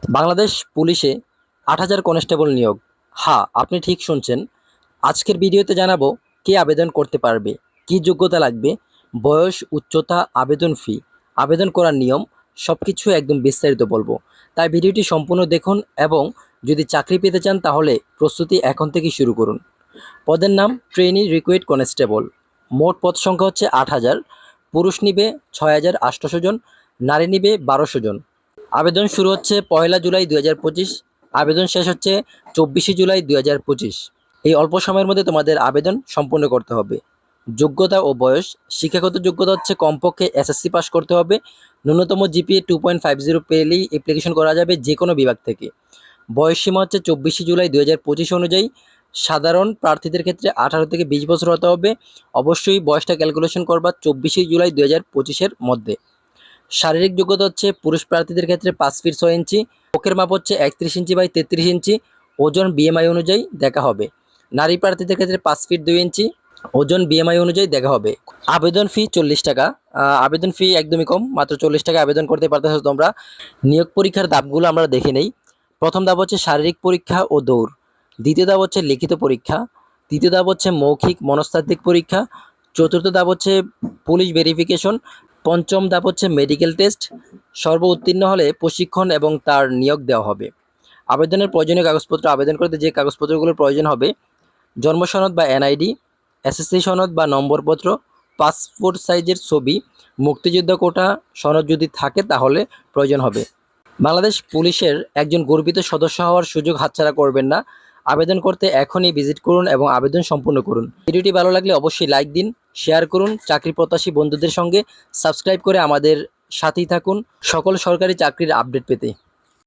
বাংলাদেশ পুলিশে ৮,০০০ কনস্টেবল নিয়োগ। হ্যাঁ, আপনি ঠিক শুনছেন। আজকের ভিডিওতে জানাবো কে আবেদন করতে পারবে, কী যোগ্যতা লাগবে, বয়স, উচ্চতা, আবেদন ফি, আবেদন করার নিয়ম সবকিছু একদম বিস্তারিত বলবো। তাই ভিডিওটি সম্পূর্ণ দেখুন এবং যদি চাকরি পেতে চান তাহলে প্রস্তুতি এখন থেকেই শুরু করুন। পদের নাম ট্রেনি রিক্রুইট কনস্টেবল। মোট পদ সংখ্যা হচ্ছে ৮,০০০। পুরুষ নিবে ৬,৮০০ জন, নারী নিবে ১২০০ জন। আবেদন শুরু হচ্ছে ১লা জুলাই ২০২৫, আবেদন শেষ হচ্ছে ২৪শে জুলাই ২০২৫। এই অল্প সময়ের মধ্যে তোমাদের আবেদন সম্পূর্ণ করতে হবে। যোগ্যতা ও বয়স: শিক্ষাগত যোগ্যতা হচ্ছে কমপক্ষে এসএসসি পাস করতে হবে। ন্যূনতম জিপিএ 2.50 পেলেই অ্যাপ্লিকেশন করা যাবে যে কোনো বিভাগ থেকে। বয়সসীমা হচ্ছে ২৪শে জুলাই ২০২৫ অনুযায়ী। সাধারণ প্রার্থীদের ক্ষেত্রে ১৮ থেকে ২০ বছর হতে হবে। অবশ্যই বয়সটা ক্যালকুলেশন করবা ২৪শে জুলাই ২০২৫-এর মধ্যে। শারীরিক যোগ্যতা হচ্ছে পুরুষ প্রার্থীদের ক্ষেত্রে 5 ফিট 6 ইঞ্চি, বুকের মাপ হচ্ছে 31 ইঞ্চি বাই 33 ইঞ্চি, ওজন বিএমআই অনুযায়ী দেখা হবে। নারী প্রার্থীদের ক্ষেত্রে 5 ফিট 2 ইঞ্চি, ওজন বিএমআই অনুযায়ী দেখা হবে। আবেদন ফি 40 টাকা। আবেদন ফি একদমই কম, মাত্র 40 টাকা আবেদন করতে পারতেছো তোমরা। নিয়োগ পরীক্ষার ধাপগুলো আমরা দেখে নেই। প্রথম ধাপ হচ্ছে শারীরিক পরীক্ষা ও দৌড়। দ্বিতীয় ধাপ হচ্ছে লিখিত পরীক্ষা। তৃতীয় ধাপ হচ্ছে মৌখিক মনস্তাত্ত্বিক পরীক্ষা। চতুর্থ ধাপ হচ্ছে পুলিশ ভেরিফিকেশন। পঞ্চম ধাপ হচ্ছে মেডিকেল টেস্ট। উত্তীর্ণ হলে প্রশিক্ষণ এবং তার নিয়োগ দেওয়া হবে। আবেদনের প্রয়োজনীয় কাগজপত্র: আবেদন করতে যে কাগজপত্রগুলোর প্রয়োজন হবে: জন্ম সনদ বা এনআইডি, এসএসসি সনদ বা নম্বরপত্র, পাসপোর্ট সাইজের ছবি, মুক্তিযুদ্ধ কোটা সনদ যদি থাকে তাহলে প্রয়োজন হবে। বাংলাদেশ পুলিশের একজন গর্বিত সদস্য হওয়ার সুযোগ হাতছাড়া করবেন না। আবেদন করতে এখনই ভিজিট করুন এবং আবেদন সম্পূর্ণ করুন। ভিডিওটি ভালো লাগলে অবশ্যই লাইক দিন, শেয়ার করুন, চাকরি প্রত্যাশী বন্ধুদের সঙ্গে সাবস্ক্রাইব করে আমাদের সাথেই থাকুন সকল সরকারি চাকরির আপডেট পেতে।